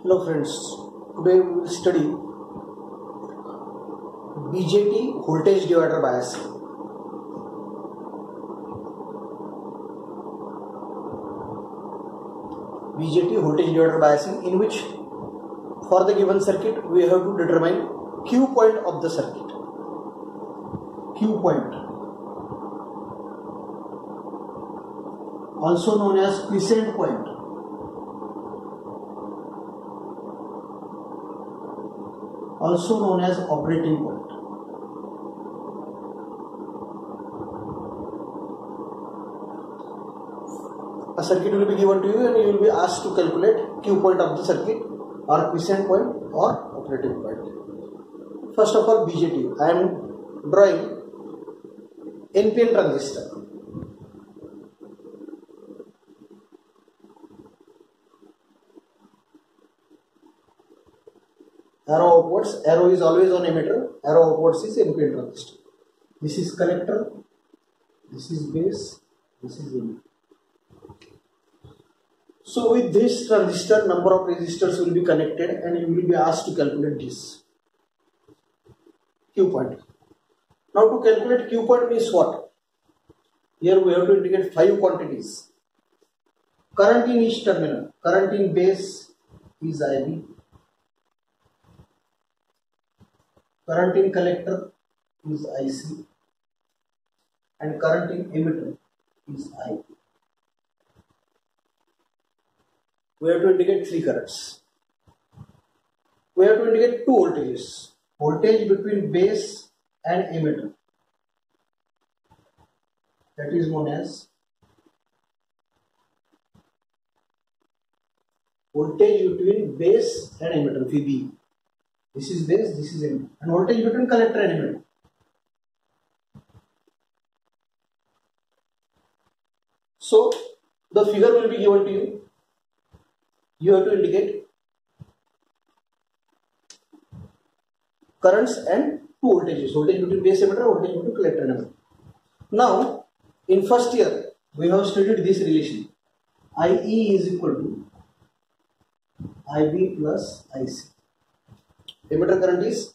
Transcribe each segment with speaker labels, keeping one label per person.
Speaker 1: Hello friends, today we will study BJT voltage divider biasing. BJT voltage divider biasing, in which for the given circuit we have to determine Q point of the circuit. Q point, also known as quiescent point. Also known as operating point. A circuit will be given to you and you will be asked to calculate Q point of the circuit or quiescent point or operating point. First of all, BJT. I am drawing NPN transistor. Arrow upwards, arrow is always on emitter, arrow upwards is NPN transistor. This is collector, this is base, this is emitter. So with this transistor, number of resistors will be connected and you will be asked to calculate this Q point. Now to calculate Q point means what? Here we have to indicate 5 quantities. Current in each terminal, current in base is IB. Current in collector is IC and current in emitter is I. We have to indicate 3 currents. We have to indicate 2 voltages. Voltage between base and emitter, that is known as voltage between base and emitter, VB. This is base, this is emitter, and voltage between collector and emitter. So the figure will be given to you. You have to indicate currents and 2 voltages, voltage between base emitter, voltage between collector and emitter. Now in first year we have studied this relation. IE is equal to IB plus IC. Emitter current is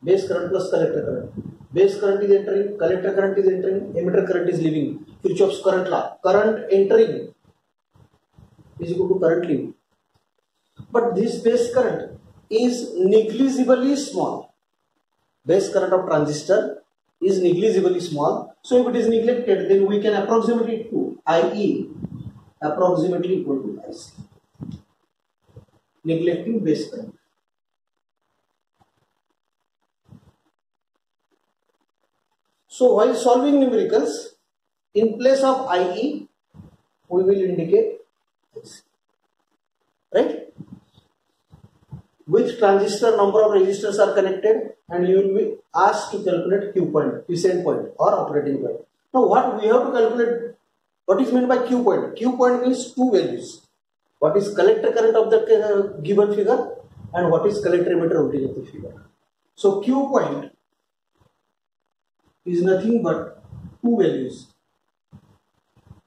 Speaker 1: base current plus collector current. Base current is entering, collector current is entering, emitter current is leaving. Kirchhoff's current law. Current entering is equal to current leaving. But this base current is negligibly small. Base current of transistor is negligibly small. So if it is neglected, then we can approximate it to IE approximately equal to IC. Neglecting base current. So while solving numericals, in place of IE, we will indicate IC. Right? Which transistor number of resistors are connected, and you will be asked to calculate Q point, quiescent point or operating point. Now what we have to calculate, what is meant by Q point? Q point means 2 values. What is collector current of the given figure and what is collector emitter voltage of the figure. So Q point is nothing but 2 values,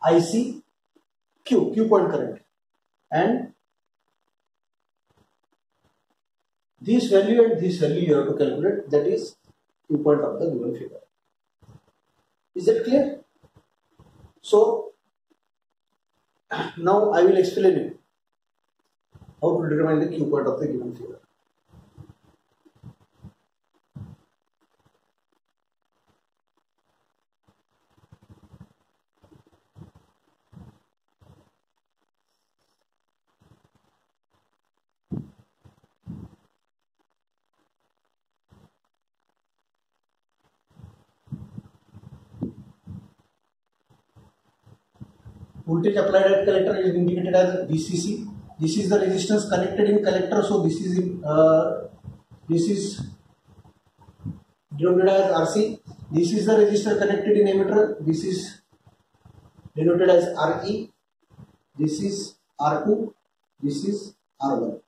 Speaker 1: IC, Q point current, and this value and this value you have to calculate, that is Q point of the given figure. Is that clear? So now I will explain you how to determine the Q point of the given figure. Voltage applied at collector is indicated as VCC. This is the resistance connected in collector, so this is denoted as RC. This is the resistor connected in emitter. This is denoted as RE. This is R2. This is R1.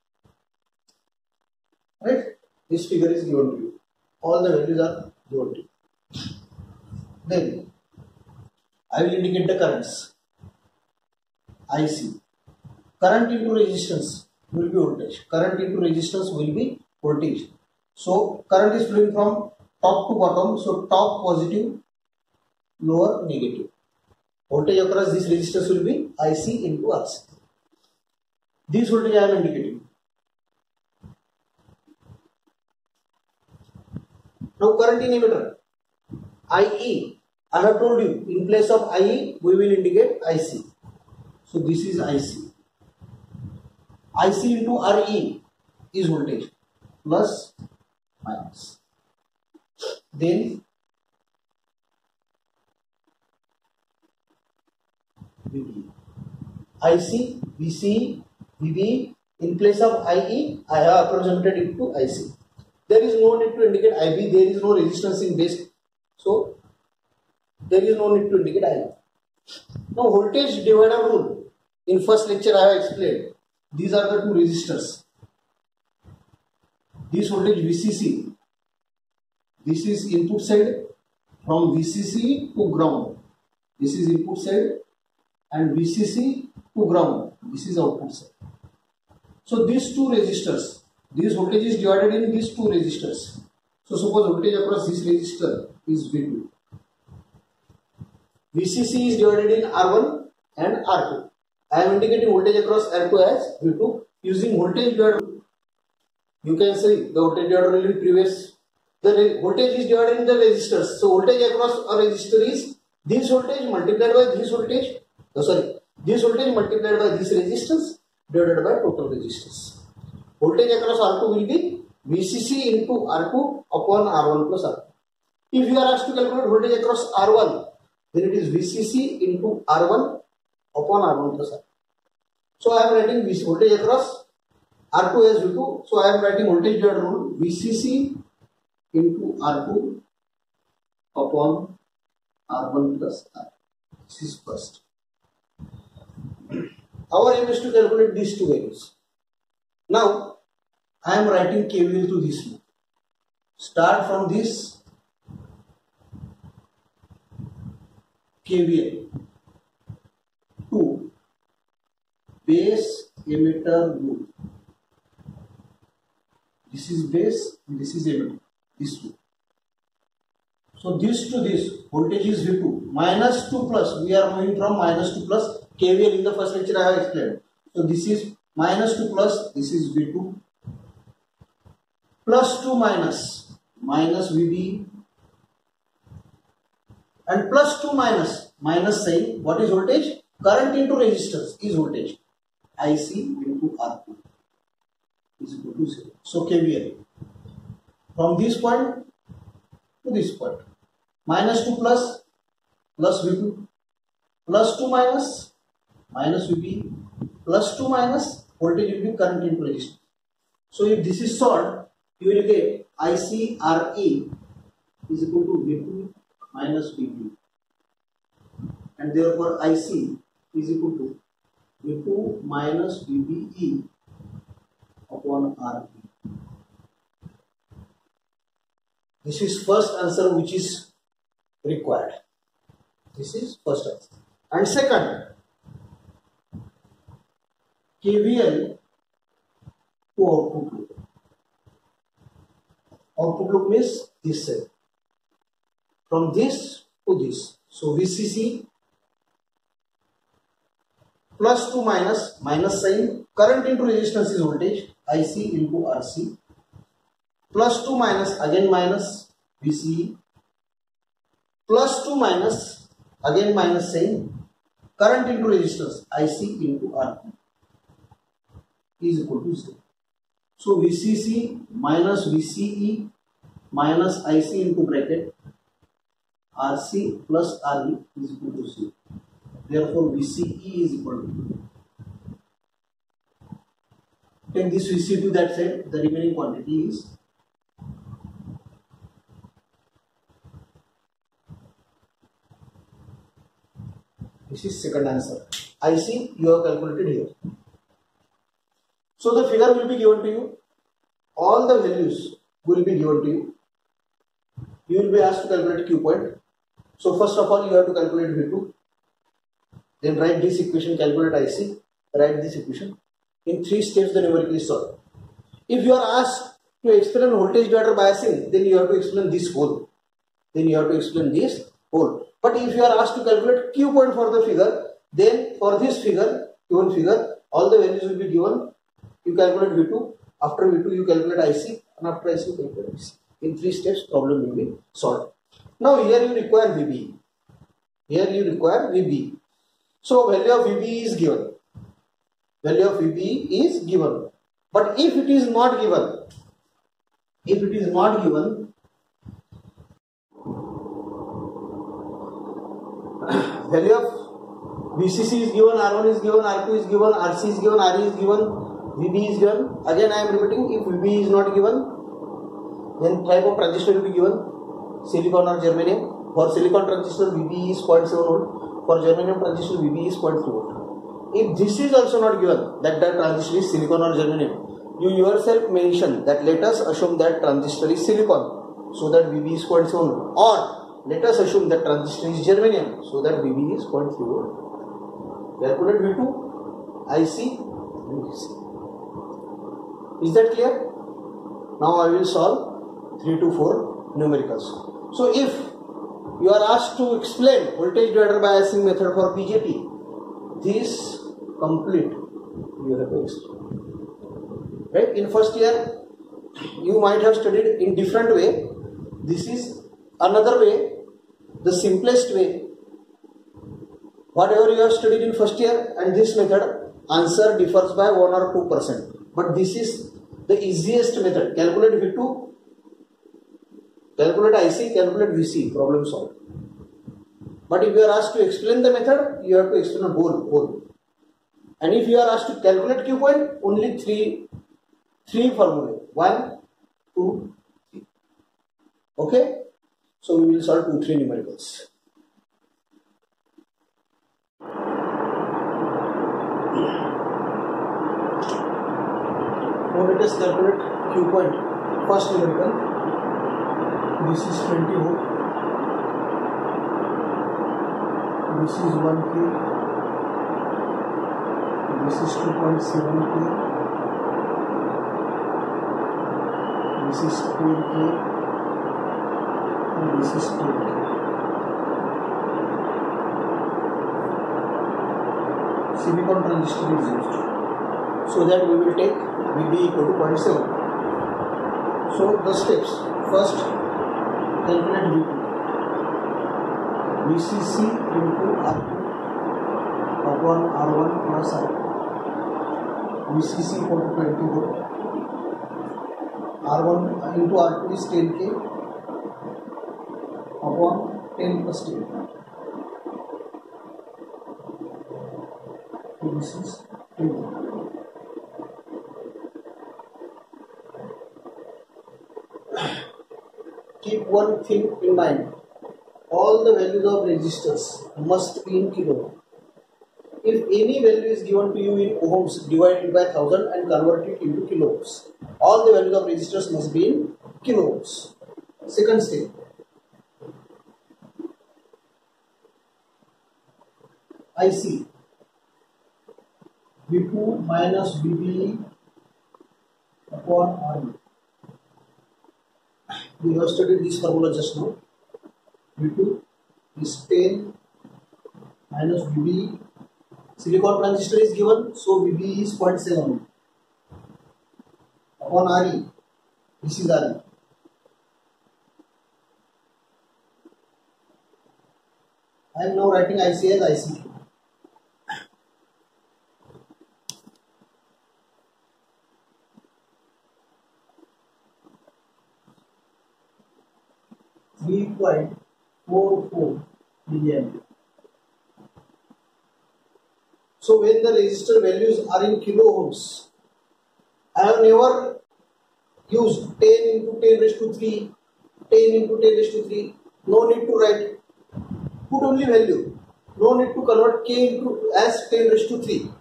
Speaker 1: Right? This figure is given to you. All the values are given to you. Then I will indicate the currents. IC. Current into resistance. will be voltage. Current into resistance will be voltage. So current is flowing from top to bottom. So top positive, lower negative. Voltage across this resistance will be IC into RC. This voltage I am indicating. Now current in emitter, IE. I have told you, in place of IE, we will indicate IC. So this is IC. IC into RE is voltage, plus, minus. Then VB. IC, VC, VB, in place of IE, I have approximated it to IC. There is no need to indicate IB, there is no resistance in base. So there is no need to indicate IB. Now voltage divider rule, in first lecture I have explained. These are the two resistors. This voltage VCC, this is input side, from VCC to ground. This is input side, and VCC to ground. This is output side. So these two resistors, this voltage is divided in these two resistors. So suppose voltage across this resistor is V2. VCC is divided in R1 and R2. I am indicating voltage across R2 as V2 using voltage divider. You can see the voltage divider in previous. The voltage is divided in the resistors. So voltage across a resistor is this voltage multiplied by this voltage. This voltage multiplied by this resistance divided by total resistance. Voltage across R2 will be VCC into R2 upon R1 plus R2. If you are asked to calculate voltage across R1, then it is VCC into R1 upon R1 plus R2. So I am writing this voltage across R2 as V2. So I am writing voltage divider rule VCC into R2 upon R1 plus R2. This is first. Our aim is to calculate these two values. Now I am writing KVL to this loop. Start from this KVL to base emitter loop. This is base, this is emitter, this loop. So this to this, voltage is V2, minus to plus, we are moving from minus to plus. KVL in the first lecture I have explained. So this is minus to plus, this is V2, plus to minus, minus VB, and plus to minus, minus sign. What is voltage? Current into resistance is voltage. IC into R2 is equal to 0. So KVL from this point to this point, minus to plus, plus V2, plus to minus, minus VB, plus to minus, voltage will be current into resistance. So if this is solved, you will get IC RE is equal to V2 minus VB, and therefore IC is equal to V2 minus VBE upon RE. This is first answer which is required. This is first answer. And second, KVL to output loop. Output loop means this side. From this to this. So VCC plus to minus, minus sign. Current into resistance is voltage. IC into RC. Plus to minus, again minus, VCE. Plus to minus, again minus sign. Current into resistance, IC into RP is equal to 0. So VCC minus VCE minus IC into bracket RC plus RE is equal to 0. Therefore VCE is equal to, take this VC to that side, the remaining quantity is this is second answer. IC you have calculated here. So the figure will be given to you. All the values will be given to you. You will be asked to calculate Q point. So first of all you have to calculate V2. Then write this equation, calculate IC. Write this equation. In 3 steps the numerical is solved. If you are asked to explain voltage divider biasing, then you have to explain this whole. But if you are asked to calculate Q point for the figure, then for this figure, given figure, all the values will be given. You calculate V2, after V2 you calculate IC, and after IC you calculate IC. In 3 steps, problem will be solved. Now here you require VB. So value of VB is given. But if it is not given, value of VCC is given, R1 is given, R2 is given, RC is given, RE is given, VB is given. Again I am repeating, if VB is not given, then type of transistor will be given, silicon or germanium. For silicon transistor VB is 0.7 volt, for germanium transistor VB is 0.3 volt. If this is also not given, that transistor is silicon or germanium, you yourself mention that let us assume that transistor is silicon, so that VB is 0.7 volt, or let us assume that transistor is germanium, so that VB is 0.3 volt. Calculate V2, IC, and VC. Is that clear? Now I will solve 3 to 4 numericals. So if you are asked to explain voltage divider biasing method for BJT, this complete you have to explain. Right? In first year, you might have studied in different way. This is another way, the simplest way. Whatever you have studied in first year and this method, answer differs by 1 or 2%. But this is the easiest method. Calculate V2, calculate IC, calculate VC, problem solved. But if you are asked to explain the method, you have to explain a whole. And if you are asked to calculate Q point, only three formulae. 1, 2, 3. Okay? So we will solve 2, 3 numericals. Now let us calculate Q point. First numerical. This is 20 volt. This is 1K. This is 2.7K. This is 10K. And this is 10K. Silicon transistor is used. So that we will take VB equal to 0.7. So the steps. First, calculate V2. VCC into R2 upon R1 plus R2. VCC equal to 20 volt. R1 into R2 is 10K upon 10 plus 10. So this is 10. Keep one thing in mind. All the values of resistors must be in kilo. If any value is given to you in ohms, divide it by 1000 and convert it into kilo ohms. All the values of resistors must be in kilo ohms. Second step. IC. V2 minus VB upon RB. We have studied this formula just now. V2 is 10 minus VB. Silicon transistor is given, so VB is 0.7 upon RE. This is RE. I am now writing IC as IC. .44 milliampere. So when the resistor values are in kilo ohms, I have never used 10 into 10 raised to 3, 10 into 10 raised to 3. No need to write. Put only value. No need to convert K into as 10 raised to 3.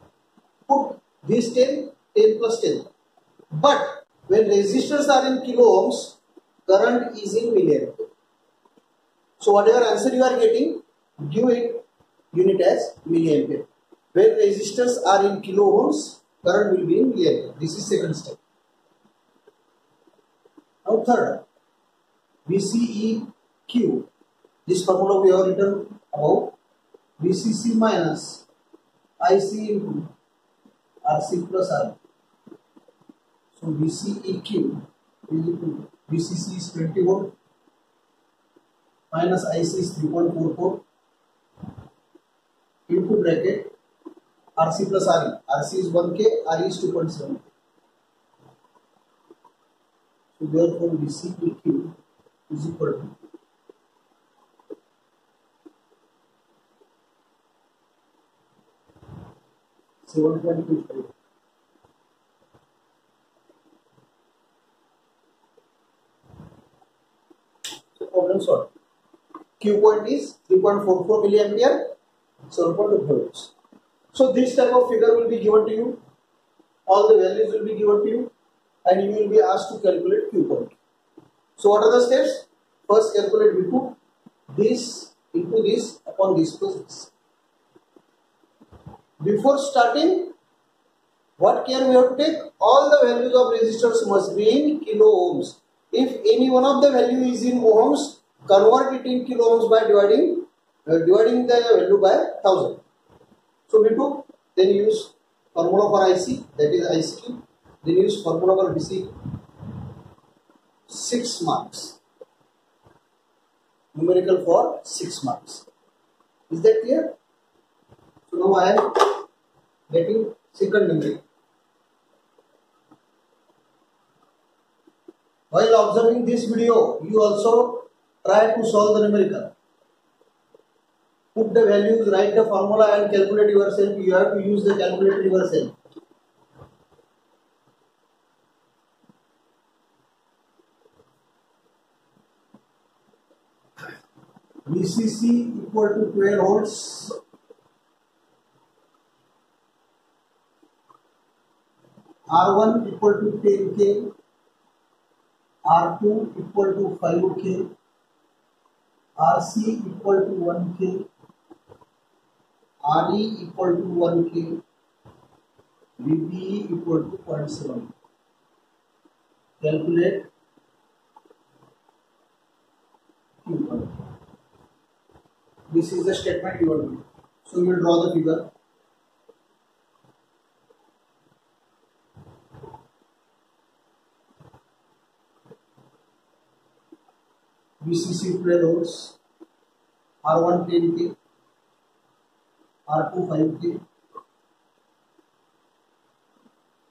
Speaker 1: Put this 10, 10 plus 10. But when resistors are in kilo ohms, current is in milliampere. So whatever answer you are getting, give it unit as milliampere. When resistors are in kilo ohms, current will be in milliampere. This is second step. Now third, VCEQ. This formula we have written above. VCC minus IC into RC plus R. So VCEQ is equal to VCC is 20 volt minus IC is 3.44 into bracket RC plus RE. RC is 1K, RE is 2.7. So therefore VCEQ is equal to 7.25. So problem solved. Q point is 3.44 milliampere, 7.2 volts. So this type of figure will be given to you. All the values will be given to you, and you will be asked to calculate Q point. So what are the steps? First, calculate V2. This into this upon this plus this. Before starting, what care we have to take? All the values of resistors must be in kilo ohms. If any one of the value is in ohms, convert it in kilo ohms by dividing the value by 1000. So V2, then use formula for IC, that is IC. Then use formula for VC. 6 marks. Numerical for 6 marks. Is that clear? So now I am getting second numerical. While observing this video, you also try to solve the numerical. Put the values, write the formula and calculate yourself. You have to use the calculator yourself. VCC equal to 12 volts. R1 equal to 10K. R2 equal to 5K. RC equal to 1K. RE equal to 1K. VBE equal to 0.7. Calculate Q point. This is the statement you want to do. So you will draw the figure. VCC 12 volts, R1 10K, R2 5K,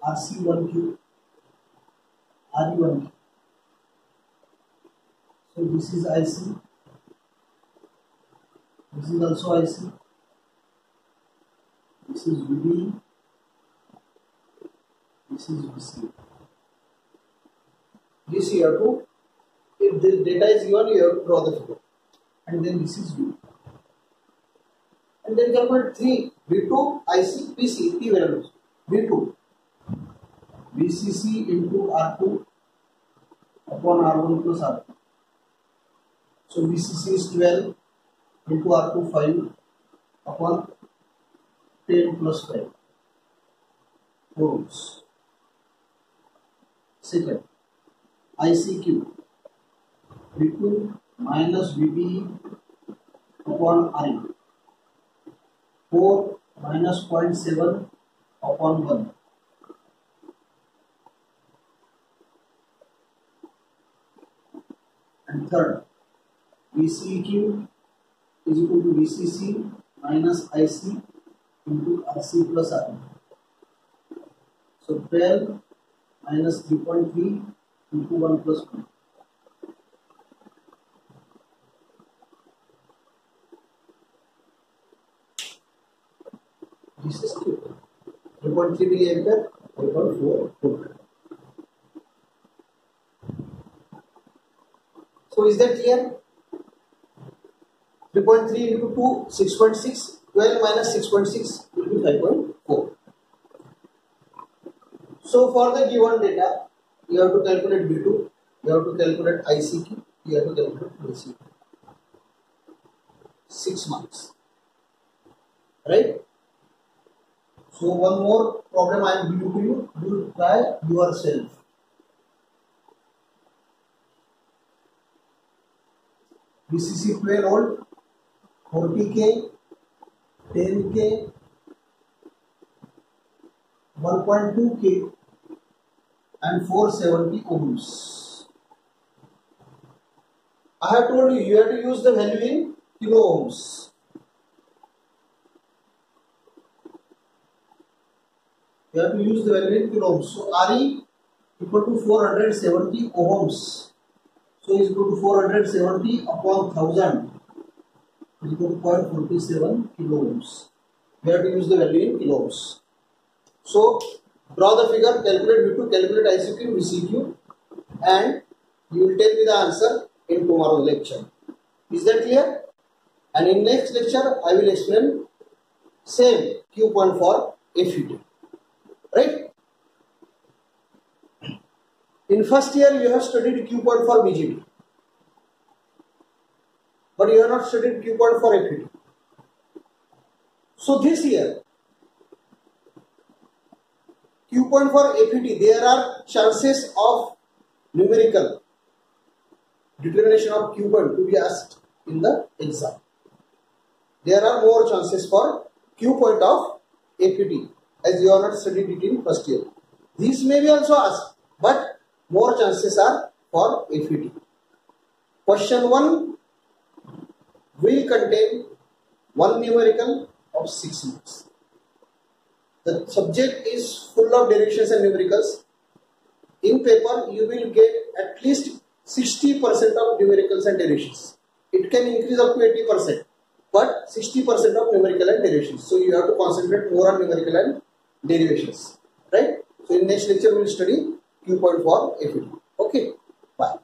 Speaker 1: RC 1K, RE 1K. So this is IC. This is also IC. This is VB. This is VC. This you have to. If this data is given, you have to draw the figure. And then this is V. And then calculate 3 V2, IC, PC, P values. V2, VCC into R2 upon R1 plus R2. So VCC is 12 into R2 5 upon 10 plus 5. 4 ohms. Second, ICQ. V2 minus VB upon RE. 4 minus 0.7 upon 1. And third, VCEQ is equal to VCC minus IC into RC plus RE. So 12 minus 3.3 into 1 plus 1. This is 3.3 milliampere, 3.4 volt. So is that clear? 3.3 into 2, 6.6. 12 minus 6.6 will be 5.4. So for the given data, you have to calculate V2, you have to calculate ICQ, you have to calculate VCQ. 6 marks. Right? So one more problem I am giving to you. You try yourself. VCC 12 volt, 40K, 10K, 1.2K and 470 ohms. I have told you have to use the value in kilo ohms. You have to use the value in kilo ohms. So RE equal to 470 ohms. So is equal to 470 upon 1000 is equal to 0.47 kilo ohms. We have to use the value in kilo ohms. So draw the figure, calculate V2, calculate ICQ, VCQ, and you will tell me the answer in tomorrow's lecture. Is that clear? And in next lecture I will explain same Q point for FET. Right? In first year you have studied Q point for BJT, but you have not studied Q point for FET. So this year Q point for FET, there are chances of numerical determination of Q point to be asked in the exam. There are more chances for Q point of FET as you have not studied it in first year. These may be also asked, but more chances are for FET. Question 1 will contain one numerical of 6 marks. The subject is full of derivations and numericals. In paper, you will get at least 60% of numericals and derivations. It can increase up to 80%, but 60% of numerical and derivations. So you have to concentrate more on numerical and derivations, right? So in next lecture, we will study Q point for FET. Okay, bye.